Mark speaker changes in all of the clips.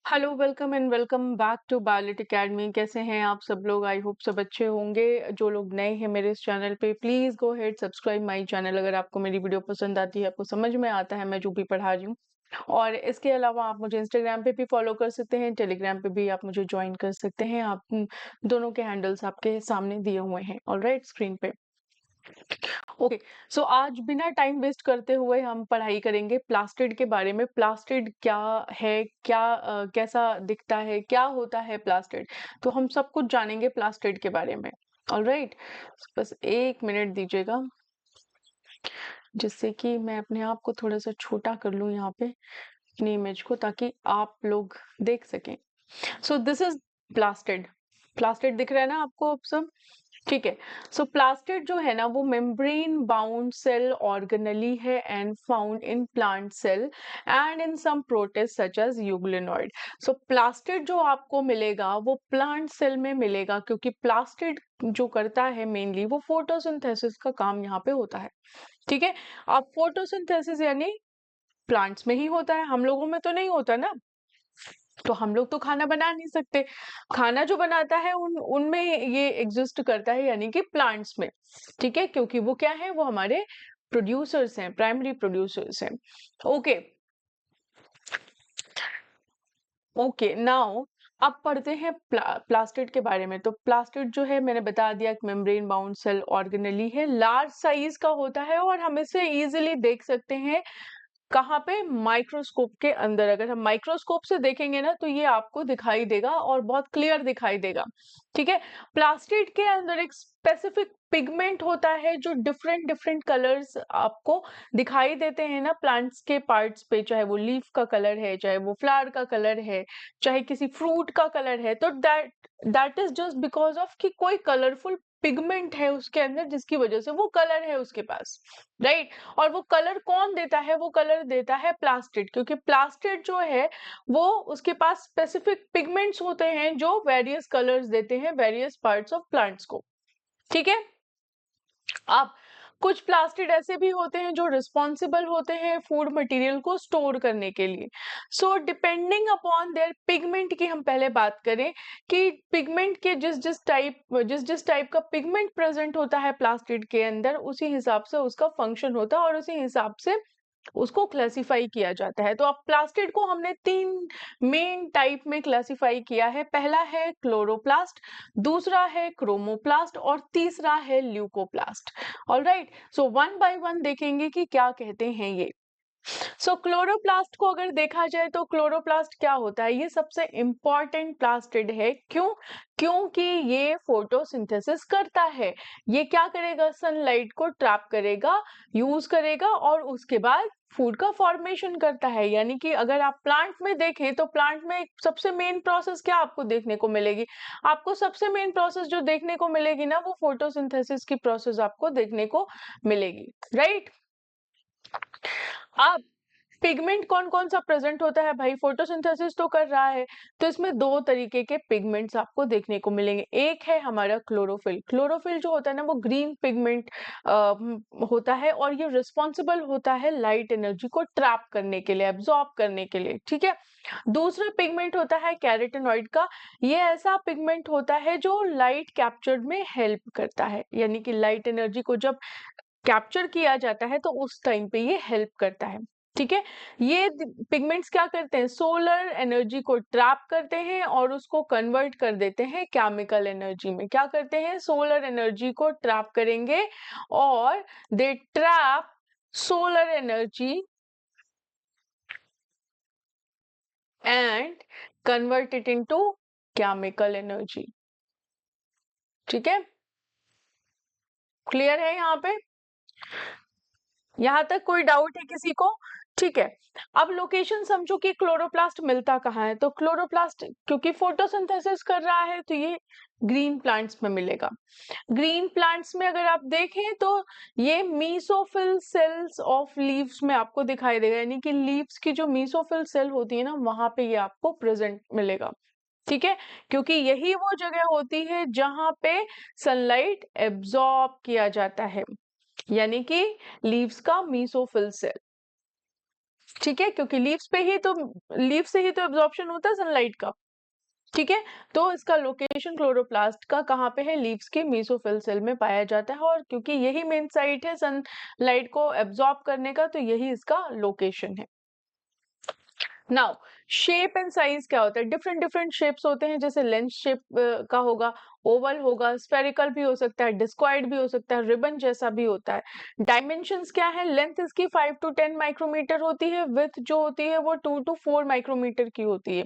Speaker 1: Hello, welcome and welcome back to Biolit academy. कैसे हैं आप सब लोग? आई होप सब अच्छे होंगे। जो लोग नए हैं मेरे इस चैनल पे, please go head subscribe my channel. अगर आपको मेरी वीडियो पसंद आती है, आपको समझ में आता है मैं जो भी पढ़ा रही हूँ, और इसके अलावा आप मुझे इंस्टाग्राम पे भी फॉलो कर सकते हैं, टेलीग्राम पे भी आप मुझे ज्वाइन कर सकते हैं। आप दोनों के हैंडल्स आपके सामने दिए हुए हैं ऑलराइट स्क्रीन पे। ओके, सो आज बिना टाइम वेस्ट करते हुए हम पढ़ाई करेंगे प्लास्टिड के बारे में। प्लास्टिड क्या है, क्या कैसा दिखता है, क्या होता है प्लास्टिड, तो हम सब कुछ जानेंगे प्लास्टिड के बारे में। ऑलराइट, बस एक मिनट दीजिएगा जिससे कि मैं अपने आप को थोड़ा सा छोटा कर लूं यहाँ पे अपनी इमेज को, ताकि आप लोग देख सकें। So this is plastid. Plastid दिख रहा है ना आपको अब सब? ठीक है। सो प्लास्टिड जो है ना, वो मेम्ब्रेन बाउंड सेल ऑर्गेनेली है and found in plant cell and in some protist such as euglenoid. So plastid जो आपको मिलेगा वो प्लांट सेल में मिलेगा, क्योंकि प्लास्टिड जो करता है मेनली वो फोटोसिंथेसिस का काम यहाँ पे होता है। ठीक है। अब फोटोसिंथेसिस यानी प्लांट्स में ही होता है, हम लोगों में तो नहीं होता ना। तो हम लोग तो खाना बना नहीं सकते। खाना जो बनाता है उनमें ये एग्जिस्ट करता है, यानी कि प्लांट्स में। ठीक है, क्योंकि वो क्या है, वो हमारे प्रोड्यूसर्स हैं, प्राइमरी प्रोड्यूसर्स हैं। ओके ओके, नाउ अब पढ़ते हैं प्लास्टिड के बारे में। तो प्लास्टिड जो है मैंने बता दिया कि मेम्ब्रेन बाउंड सेल ऑर्गेनेली है, लार्ज साइज का होता है और हम इसे इजीली देख सकते हैं। कहाँ पे? माइक्रोस्कोप के अंदर। अगर हम माइक्रोस्कोप से देखेंगे ना तो ये आपको दिखाई देगा और बहुत क्लियर दिखाई देगा। ठीक है। प्लास्टिड के अंदर एक स्पेसिफिक पिगमेंट होता है जो डिफरेंट डिफरेंट कलर्स आपको दिखाई देते हैं ना प्लांट्स के पार्ट्स पे, चाहे वो लीफ का कलर है, चाहे वो फ्लावर का कलर है, चाहे किसी फ्रूट का कलर है। तो that is just because of कि कोई कलरफुल पिगमेंट है उसके अंदर, जिसकी वजह से वो कलर है उसके पास, राइट। और वो कलर कौन देता है? वो कलर देता है प्लास्टिड, क्योंकि प्लास्टिड जो है वो उसके पास स्पेसिफिक पिगमेंट्स होते हैं जो वेरियस कलर्स देते हैं वेरियस पार्ट्स ऑफ प्लांट्स को। ठीक है। अब कुछ प्लास्टिड ऐसे भी होते हैं जो रिस्पॉन्सिबल होते हैं फूड मटेरियल को स्टोर करने के लिए। So depending upon their pigment की हम पहले बात करें कि पिगमेंट के जिस टाइप का पिगमेंट प्रेजेंट होता है प्लास्टिड के अंदर, उसी हिसाब से उसका फंक्शन होता है और उसी हिसाब से उसको क्लासिफाई किया जाता है। तो अब प्लास्टिड को हमने 3 मेन टाइप में क्लासिफाई किया है। पहला है क्लोरोप्लास्ट, दूसरा है क्रोमोप्लास्ट और तीसरा है leucoplast. Alright, so one by one देखेंगे कि क्या कहते हैं ये। क्लोरोप्लास्ट को अगर देखा जाए तो क्लोरोप्लास्ट क्या होता है? ये सबसे इंपॉर्टेंट प्लास्टिड है। क्यों? क्योंकि ये फोटोसिंथेसिस करता है। ये क्या करेगा? सनलाइट को ट्रैप करेगा, यूज करेगा और उसके बाद फूड का फॉर्मेशन करता है। यानी कि अगर आप प्लांट में देखें तो प्लांट में सबसे मेन प्रोसेस क्या आपको देखने को मिलेगी? आपको सबसे मेन प्रोसेस जो देखने को मिलेगी ना, वो फोटोसिंथेसिस की प्रोसेस आपको देखने को मिलेगी, राइट। अब पिगमेंट कौन कौन सा प्रेजेंट होता है भाई? फोटोसिंथेसिस तो कर रहा है, तो इसमें 2 तरीके के पिगमेंट्स आपको देखने को मिलेंगे। एक है हमारा क्लोरोफिल। क्लोरोफिल जो होता है ना, वो ग्रीन पिगमेंट होता है और ये रिस्पॉन्सिबल होता है लाइट एनर्जी को ट्रैप करने के लिए, एब्जॉर्ब करने के लिए। ठीक है। दूसरा पिगमेंट होता है कैरोटेनॉइड का। ये ऐसा पिगमेंट होता है जो लाइट कैप्चर में हेल्प करता है, यानी कि लाइट एनर्जी को जब कैप्चर किया जाता है तो उस टाइम पे ये हेल्प करता है। ठीक है। ये पिगमेंट्स क्या करते हैं? सोलर एनर्जी को ट्रैप करते हैं और उसको कन्वर्ट कर देते हैं केमिकल एनर्जी में। क्या करते हैं? सोलर एनर्जी को ट्रैप करेंगे और they trap solar energy and convert it into chemical energy. ठीक है, क्लियर है यहाँ पे? यहाँ तक कोई डाउट है किसी को? ठीक है। अब लोकेशन समझो कि क्लोरोप्लास्ट मिलता कहाँ है। तो क्लोरोप्लास्ट क्योंकि फोटोसिंथेसिस कर रहा है तो ये ग्रीन प्लांट्स में मिलेगा। ग्रीन प्लांट्स में अगर आप देखें तो ये मीसोफिल सेल्स ऑफ लीव्स में आपको दिखाई देगा, यानी कि लीव्स की जो मीसोफिल सेल होती है ना, वहां पे ये आपको प्रेजेंट मिलेगा। ठीक है, क्योंकि यही वो जगह होती है जहां पे सनलाइट एब्जॉर्ब किया जाता है, यानी कि लीव्स का मीसोफिल सेल। ठीक है, क्योंकि लीफ से ही तो एब्जॉर्प्शन होता है सनलाइट का। ठीक है, तो इसका लोकेशन क्लोरोप्लास्ट का कहाँ पे है, लीव्स के मेसोफिल सेल में पाया जाता है, और क्योंकि यही मेन साइट है सनलाइट को एब्जॉर्ब करने का, तो यही इसका लोकेशन है। नाउ शेप एंड साइज क्या होता है, डिफरेंट डिफरेंट शेप्स होते हैं, जैसे लेंस शेप का होगा, ओवल होगा, स्फेरिकल भी हो सकता है, डिस्कॉइड भी हो सकता है, रिबन जैसा भी होता है। डायमेंशंस क्या है, लेंथ इसकी 5 to 10 माइक्रोमीटर होती है, विड्थ जो होती है वो 2 to 4 माइक्रोमीटर की होती है।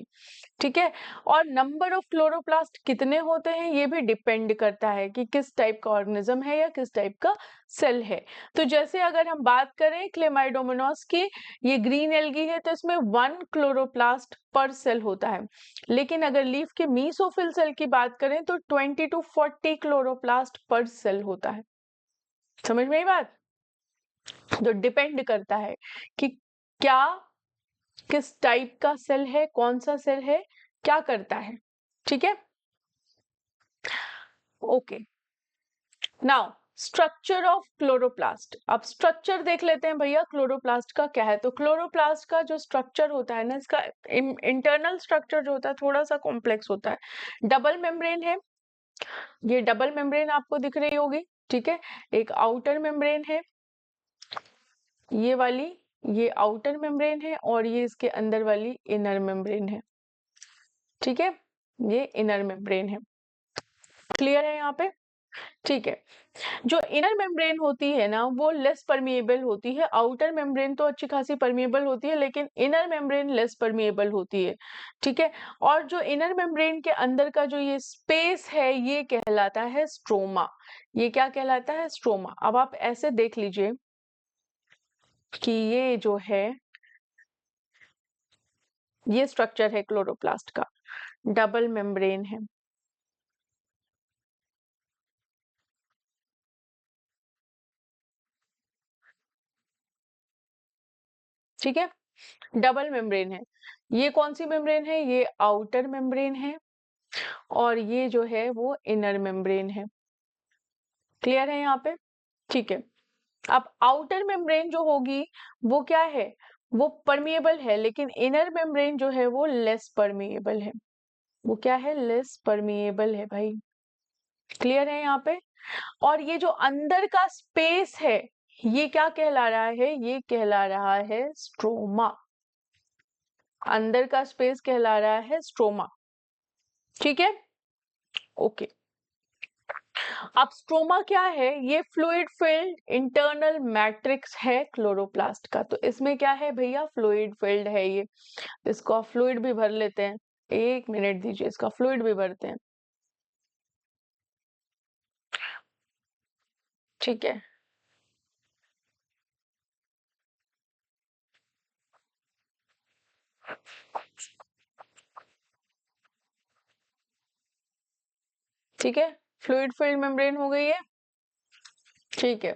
Speaker 1: ठीक है, और नंबर ऑफ क्लोरोप्लास्ट कितने होते हैं ये भी डिपेंड करता है कि किस टाइप का ऑर्गेनिज्म है या किस टाइप का सेल है। तो जैसे अगर हम बात करें क्लेमाइडोमोनास की, ये ग्रीन एल्गी है, तो इसमें 1 क्लोरोप्लास्ट पर सेल होता है, लेकिन अगर लीफ के मीसोफिल सेल की बात करें तो 20 to 40 क्लोरोप्लास्ट पर सेल होता है। समझ में आई बात? तो डिपेंड करता है कि क्या, किस टाइप का सेल है, कौन सा सेल है, क्या करता है। ठीक है, okay. Now structure of chloroplast, अब स्ट्रक्चर देख लेते हैं भैया क्लोरोप्लास्ट का क्या है। तो क्लोरोप्लास्ट का जो स्ट्रक्चर होता है ना, इसका इंटरनल स्ट्रक्चर जो होता है थोड़ा सा कॉम्प्लेक्स होता है। डबल मेम्ब्रेन है, ये डबल मेम्ब्रेन आपको दिख रही होगी। ठीक है, एक आउटर मेम्ब्रेन है, ये वाली, ये आउटर मेम्ब्रेन है, और ये इसके अंदर वाली इनर मेम्ब्रेन है। ठीक है, ये इनर मेम्ब्रेन है। क्लियर है यहाँ पे? ठीक है, जो इनर मेम्ब्रेन होती है ना वो लेस परमिएबल होती है, आउटर मेम्ब्रेन तो अच्छी खासी परमिएबल होती है, लेकिन इनर मेम्ब्रेन लेस परमिएबल होती है। ठीक है, और जो इनर मेम्ब्रेन के अंदर का जो ये स्पेस है ये कहलाता है स्ट्रोमा। ये क्या कहलाता है? स्ट्रोमा। अब आप ऐसे देख लीजिए कि ये जो है, ये स्ट्रक्चर है क्लोरोप्लास्ट का, डबल मेम्ब्रेन है। ठीक है, डबल मेम्ब्रेन है। ये कौन सी मेम्ब्रेन है? ये आउटर मेम्ब्रेन है, और ये जो है वो इनर मेम्ब्रेन है। क्लियर है यहाँ पे? ठीक है, अब आउटर मेम्ब्रेन जो होगी वो क्या है, वो परमिएबल है, लेकिन इनर मेम्ब्रेन जो है वो लेस परमिएबल है। वो क्या है? लेस परमिएबल है भाई। क्लियर है यहाँ पे? और ये जो अंदर का स्पेस है ये क्या कहला रहा है? ये कहला रहा है स्ट्रोमा। अंदर का स्पेस कहला रहा है स्ट्रोमा। ठीक है, ओके। अब स्ट्रोमा क्या है? ये फ्लूइड फिल्ड इंटरनल मैट्रिक्स है क्लोरोप्लास्ट का। तो इसमें क्या है भैया? फ्लूइड फिल्ड है ये। इसको फ्लूइड भी भर लेते हैं, 1 मिनट दीजिए, इसका फ्लूइड भी भरते हैं। ठीक है, ठीक है, फ्लूइड फिल्ड मेम्ब्रेन हो गई है। ठीक है,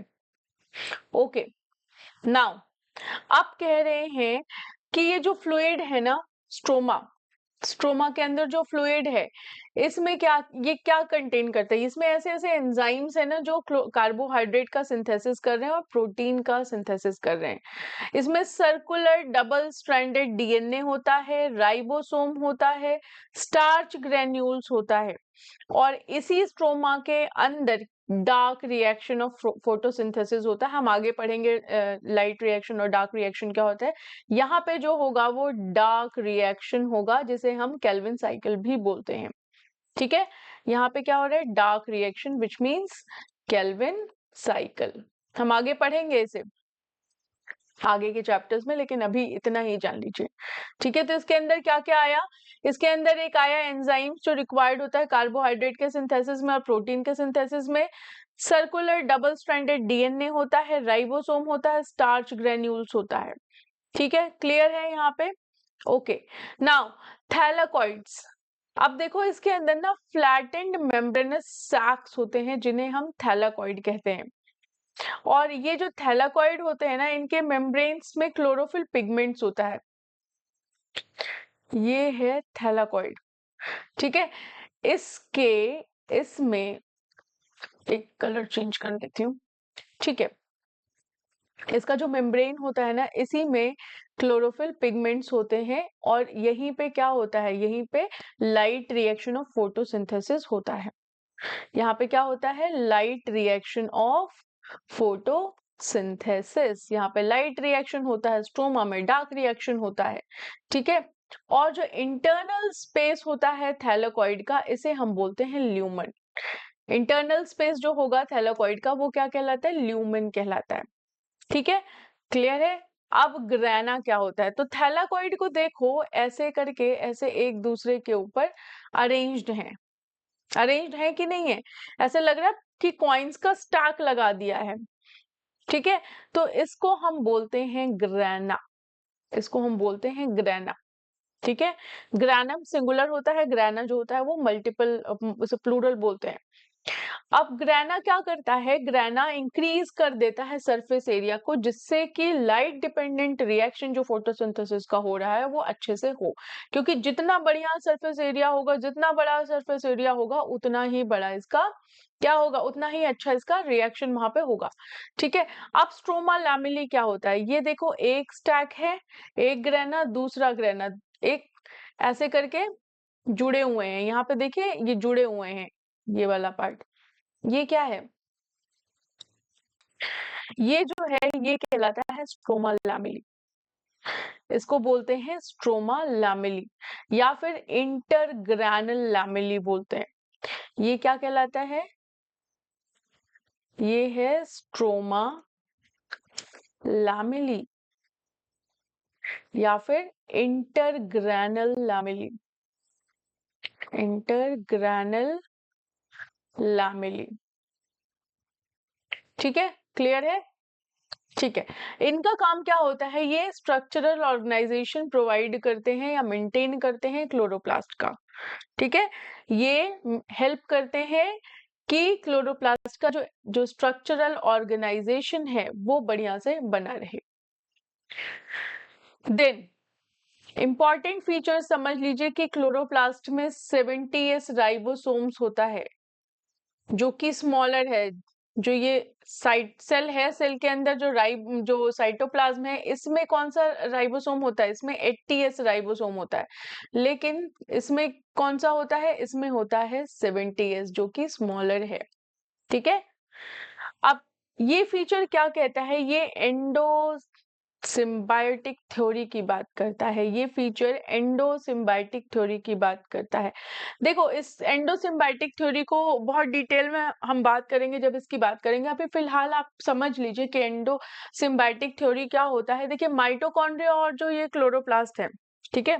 Speaker 1: ओके। नाउ आप कह रहे हैं कि ये जो फ्लूइड है ना, स्ट्रोमा, स्ट्रोमा के अंदर जो फ्लूइड है इसमें क्या, ये क्या कंटेन करता है? इसमें ऐसे ऐसे एंजाइम्स है ना जो कार्बोहाइड्रेट का सिंथेसिस कर रहे हैं और प्रोटीन का सिंथेसिस कर रहे हैं। इसमें सर्कुलर डबल स्ट्रैंडेड डीएनए होता है, राइबोसोम होता है, स्टार्च ग्रेन्यूल्स होता है, और इसी स्ट्रोमा के अंदर डार्क रिएक्शन ऑफ फोटोसिंथेसिस होता है। हम आगे पढ़ेंगे लाइट रिएक्शन और डार्क रिएक्शन क्या होता है। यहाँ पे जो होगा वो डार्क रिएक्शन होगा, जिसे हम केल्विन साइकिल भी बोलते हैं। ठीक है, यहाँ पे क्या हो रहा है? Dark reaction which means Calvin cycle. हम आगे पढ़ेंगे इसे आगे के चैप्टर्स में, लेकिन अभी इतना ही जान लीजिए। ठीक है, तो इसके अंदर क्या क्या आया? इसके अंदर एक आया एंजाइम्स जो रिक्वायर्ड होता है कार्बोहाइड्रेट के सिंथेसिस में और प्रोटीन के सिंथेसिस में। सर्कुलर डबल स्ट्रैंडेड डीएनए होता है, राइबोसोम होता है, स्टार्च ग्रेन्यूल्स होता है। ठीक है, क्लियर है यहाँ पे? ओके। नाउ थैलाकॉइड्स, अब देखो इसके अंदर ना फ्लैटेंड मेम्ब्रेनस सैक्स होते हैं जिन्हें हम थैलाकॉइड कहते हैं। और ये जो थैलाकॉइड होते हैं ना, इनके मेम्ब्रेन्स में क्लोरोफिल पिगमेंट्स होता है। ये है थैलाकॉइड। ठीक है, इसके इसमें एक कलर चेंज कर देती हूँ। ठीक है, इसका जो मेम्ब्रेन होता है ना, इसी में क्लोरोफिल पिगमेंट्स होते हैं और यहीं पे क्या होता है, यहीं पे लाइट रिएक्शन ऑफ फोटोसिंथेसिस होता है। यहाँ पे क्या होता है, लाइट रिएक्शन ऑफ फोटोसिंथेसिस, यहाँ पे लाइट रिएक्शन होता है, स्ट्रोमा में डार्क रिएक्शन होता है, ठीक है। और जो इंटरनल स्पेस होता है थैलेकॉइड का, इसे हम बोलते हैं ल्यूमन। इंटरनल स्पेस जो होगा थैलेकॉइड का, वो क्या कहलाता है, ल्यूमन कहलाता है, ठीक है। क्लियर है। अब ग्रेना क्या होता है, तो थैलाकॉइड को देखो ऐसे करके, ऐसे एक दूसरे के ऊपर अरेंज्ड हैं, अरेंज्ड है कि नहीं है, ऐसे लग रहा है कि कॉइन्स का स्टैक लगा दिया है, ठीक है। तो इसको हम बोलते हैं ग्रेना, इसको हम बोलते हैं ग्रेना, ठीक है। ग्रैनम सिंगुलर होता है, ग्रेना जो होता है वो मल्टीपल, उसे प्लूरल बोलते हैं। अब ग्रेना क्या करता है, ग्रेना इंक्रीज कर देता है सरफेस एरिया को, जिससे कि लाइट डिपेंडेंट रिएक्शन जो फोटोसिंथेसिस का हो रहा है वो अच्छे से हो, क्योंकि जितना बढ़िया सरफेस एरिया होगा, जितना बड़ा सरफेस एरिया होगा, उतना ही बड़ा इसका क्या होगा, उतना ही अच्छा इसका रिएक्शन वहां पे होगा, ठीक है। अब स्ट्रोमा लैमेली क्या होता है, ये देखो एक स्टैक है, एक ग्रेना, दूसरा ग्रेना, एक ऐसे करके जुड़े हुए हैं, यहाँ पे देखिए ये जुड़े हुए हैं, ये वाला पार्ट, ये क्या है, ये जो है ये कहलाता है स्ट्रोमा लैमेली, इसको बोलते हैं स्ट्रोमा लैमेली या फिर इंटरग्रैनल लैमेली बोलते हैं। ये क्या कहलाता है, ये है स्ट्रोमा लैमेली या फिर इंटरग्रैनल लैमेली, इंटरग्रैनल लैमेली, ठीक है। क्लियर है, ठीक है। इनका काम क्या होता है, ये स्ट्रक्चरल ऑर्गेनाइजेशन प्रोवाइड करते हैं या मेंटेन करते हैं क्लोरोप्लास्ट का, ठीक है। ये हेल्प करते हैं कि क्लोरोप्लास्ट का जो जो स्ट्रक्चरल ऑर्गेनाइजेशन है वो बढ़िया से बना रहे। देन इंपॉर्टेंट फीचर्स समझ लीजिए कि क्लोरोप्लास्ट में 70s राइबोसोम्स होता है, जो कि स्मॉलर है, जो ये साइट सेल है, सेल के अंदर जो साइटोप्लाज्म है, इसमें कौन सा राइबोसोम होता है, इसमें 80s राइबोसोम होता है, लेकिन इसमें कौन सा होता है, इसमें होता है 70s, जो कि स्मॉलर है, ठीक है। अब ये फीचर क्या कहता है, ये एंडो सिम्बायोटिक थ्योरी की बात करता है, ये फीचर एंडो सिम्बायोटिक थ्योरी की बात करता है। देखो इस एंडो सिम्बायोटिक थ्योरी को बहुत डिटेल में हम बात करेंगे जब इसकी बात करेंगे, अभी फिलहाल आप समझ लीजिए कि एंडो सिम्बायोटिक थ्योरी क्या होता है। देखिए माइटोकॉन्ड्रिया और जो ये क्लोरोप्लास्ट है, ठीक है,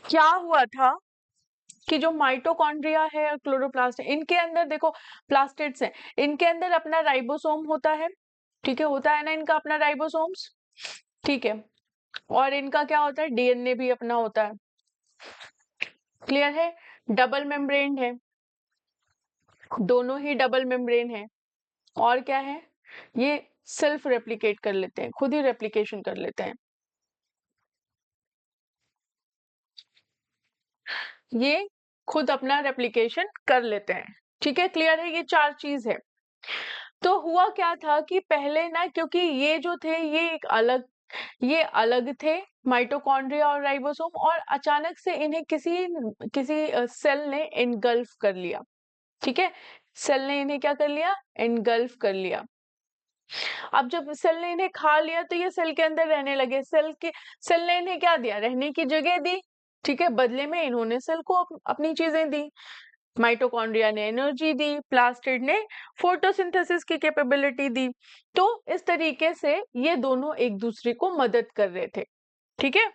Speaker 1: क्या हुआ था कि जो माइटोकॉन्ड्रिया है और क्लोरोप्लास्ट है, इनके अंदर देखो प्लास्टिड्स हैं, इनके अंदर अपना राइबोसोम होता है, ठीक है, होता है ना इनका अपना राइबोसोम्स, ठीक है। और इनका क्या होता है, डीएनए भी अपना होता है, क्लियर है। डबल मेम्ब्रेन है, दोनों ही डबल मेम्ब्रेन है, और क्या है, ये सेल्फ रेप्लिकेट कर लेते हैं, खुद ही रेप्लिकेशन कर लेते हैं, ये खुद अपना रेप्लिकेशन कर लेते हैं, ठीक है। क्लियर है, ये चार चीज है। तो हुआ क्या था कि पहले ना, क्योंकि ये जो थे ये अलग थे, माइटोकॉन्ड्रिया और राइबोसोम, और अचानक से इन्हें किसी किसी सेल ने इनगल्फ कर लिया, ठीक है। सेल ने इन्हें क्या कर लिया, इनगल्फ कर लिया। अब जब सेल ने इन्हें खा लिया तो ये सेल के अंदर रहने लगे, सेल ने इन्हें क्या दिया, रहने की जगह दी, ठीक है, बदले में इन्होंने सेल को अपनी चीजें दी। माइटोकॉन्ड्रिया ने एनर्जी दी, प्लास्टिड ने फोटोसिंथेसिस की कैपेबिलिटी दी। तो इस तरीके से ये दोनों एक दूसरे को मदद कर रहे थे, ठीक है।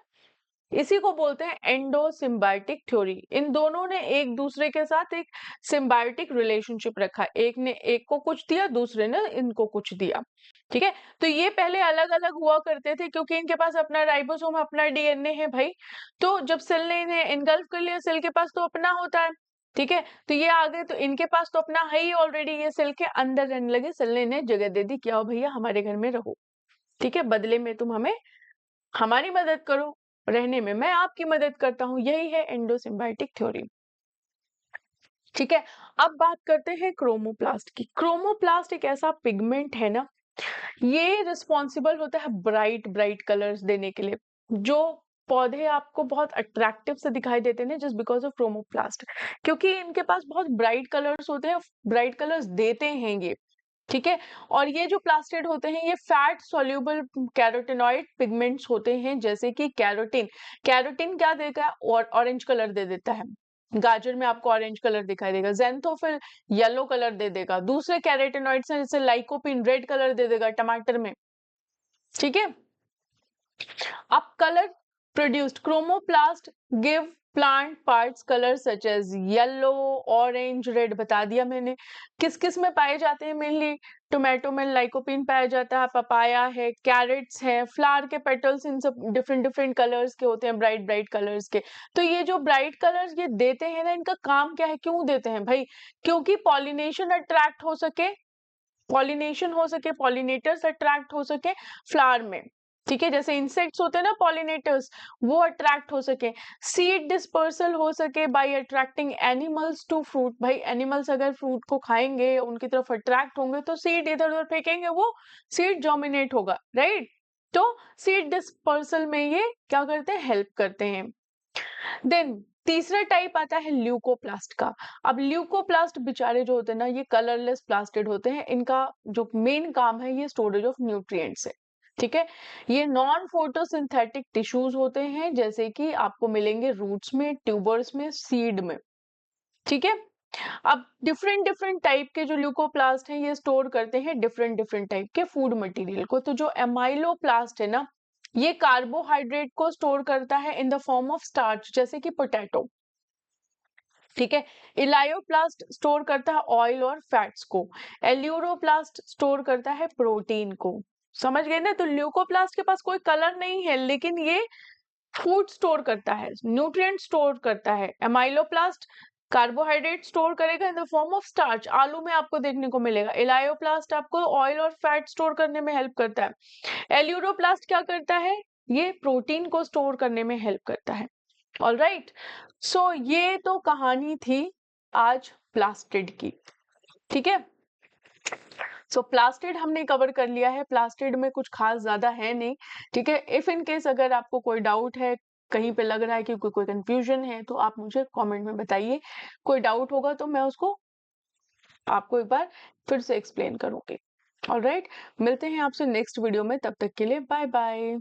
Speaker 1: इसी को बोलते हैं एंडोसिम्बायोटिक थ्योरी। इन दोनों ने एक दूसरे के साथ एक सिम्बायोटिक रिलेशनशिप रखा, एक ने एक को कुछ दिया, दूसरे ने इनको कुछ दिया, ठीक है। तो ये पहले अलग अलग हुआ करते थे, क्योंकि इनके पास अपना राइबोसोम, अपना डीएनए है भाई। तो जब सेल ने इन्हें इनगल्फ कर लिया, सेल के पास तो अपना होता है, ठीक है। तो ये आ गए, तो इनके पास तो अपना है ही ऑलरेडी, ये सेल के अंदर रहने लगे, सेल ने इन्हें जगह दे दी, क्या हो भैया हमारे घर में रहो, ठीक है, बदले में तुम हमें हमारी मदद करो, रहने में मैं आपकी मदद करता हूं, यही है एंडोसिम्बायोटिक थ्योरी, ठीक है। अब बात करते हैं क्रोमोप्लास्ट की। क्रोमोप्लास्ट एक ऐसा पिगमेंट है ना, ये रिस्पॉन्सिबल होता है ब्राइट ब्राइट कलर्स देने के लिए। जो पौधे आपको बहुत अट्रैक्टिव से दिखाई देते हैं जस्ट बिकॉज ऑफ क्रोमोप्लास्ट, क्योंकि इनके पास बहुत ब्राइट कलर्स होते हैं, ब्राइट कलर्स देते हैं ये, ठीक है। और ये जो प्लास्टिड होते हैं ये फैट सॉल्युबल कैरोटिनॉइड पिगमेंट्स होते हैं, जैसे कि कैरोटीन। कैरोटीन क्या देगा? और ऑरेंज कलर दे देता है। गाजर में आपको ऑरेंज कलर दिखाई देगा, ज़ैंथोफिल येलो कलर दे देगा, दूसरे कैरोटिनॉइड्स हैं जैसे लाइकोपिन रेड कलर दे देगा टमाटर में, ठीक है। अब colour produced chromoplast give plant parts colour such as yellow, orange, red बता दिया मैंने। किस किस में पाए जाते हैं? मेनली टोमेटो में लाइकोपिन पाया जाता है, पपाया है, कैरेट्स है, फ्लावर के पेटल्स, इन सब डिफरेंट डिफरेंट कलर्स के होते हैं, ब्राइट ब्राइट कलर्स के। तो ये जो ब्राइट कलर्स ये देते हैं ना, इनका काम क्या है, क्यों देते हैं भाई? क्योंकि पॉलिनेशन अट्रैक्ट हो सके, पॉलिनेशन हो सके, पॉलिनेटर्स अट्रैक्ट हो सके फ्लावर में, ठीक है। जैसे इंसेक्ट्स होते हैं ना पॉलिनेटर्स, वो अट्रैक्ट हो सके। सीड डिस्पर्सल हो सके by attracting animals to fruit. भाई एनिमल्स अगर फ्रूट को खाएंगे, उनकी तरफ अट्रैक्ट होंगे, तो सीड इधर उधर फेंकेंगे, वो सीड जर्मिनेट होगा, राइट। तो सीड डिस्पर्सल में ये क्या करते हैं? हेल्प करते हैं। देन तीसरा टाइप आता है ल्यूकोप्लास्ट का। अब ल्यूकोप्लास्ट बेचारे जो होते हैं ना, ये कलरलेस प्लास्टिड होते हैं। इनका जो मेन काम है ये स्टोरेज ऑफ न्यूट्रिएंट्स है, ठीक है। ये नॉन फोटोसिंथेटिक टिश्यूज होते हैं, जैसे कि आपको मिलेंगे रूट्स में, ट्यूबर्स में, सीड में, ठीक है। अब डिफरेंट डिफरेंट टाइप के जो ल्यूकोप्लास्ट हैं ये स्टोर करते हैं डिफरेंट डिफरेंट टाइप के फूड मटेरियल को। तो जो एमाइलोप्लास्ट है ना, ये कार्बोहाइड्रेट को स्टोर करता है in the form of starch, जैसे कि पोटैटो, ठीक है। इलायोप्लास्ट स्टोर करता है ऑयल और फैट्स को। एल्यूरोप्लास्ट स्टोर करता है प्रोटीन को। समझ गए ना? तो ल्यूकोप्लास्ट के पास कोई कलर नहीं है, लेकिन ये फूड स्टोर करता है, न्यूट्रिएंट स्टोर करता है। एमाइलोप्लास्ट कार्बोहाइड्रेट स्टोर करेगा in the form of starch, आलू में आपको देखने को मिलेगा। इलायोप्लास्ट आपको ऑयल और फैट स्टोर करने में हेल्प करता है। एल्यूरोप्लास्ट क्या करता है? ये प्रोटीन को स्टोर करने में हेल्प करता है। ऑलराइट, सो ये तो कहानी थी आज प्लास्टिड की, ठीक है। सो प्लास्टिड हमने कवर कर लिया है। प्लास्टिड में कुछ खास ज्यादा है नहीं, ठीक है। इफ इन केस अगर आपको कोई डाउट है, कहीं पे लग रहा है कि कोई कंफ्यूजन है, तो आप मुझे कमेंट में बताइए। कोई डाउट होगा तो मैं उसको आपको एक बार फिर से एक्सप्लेन करूंगी। ऑलराइट, मिलते हैं आपसे नेक्स्ट वीडियो में, तब तक के लिए बाय बाय।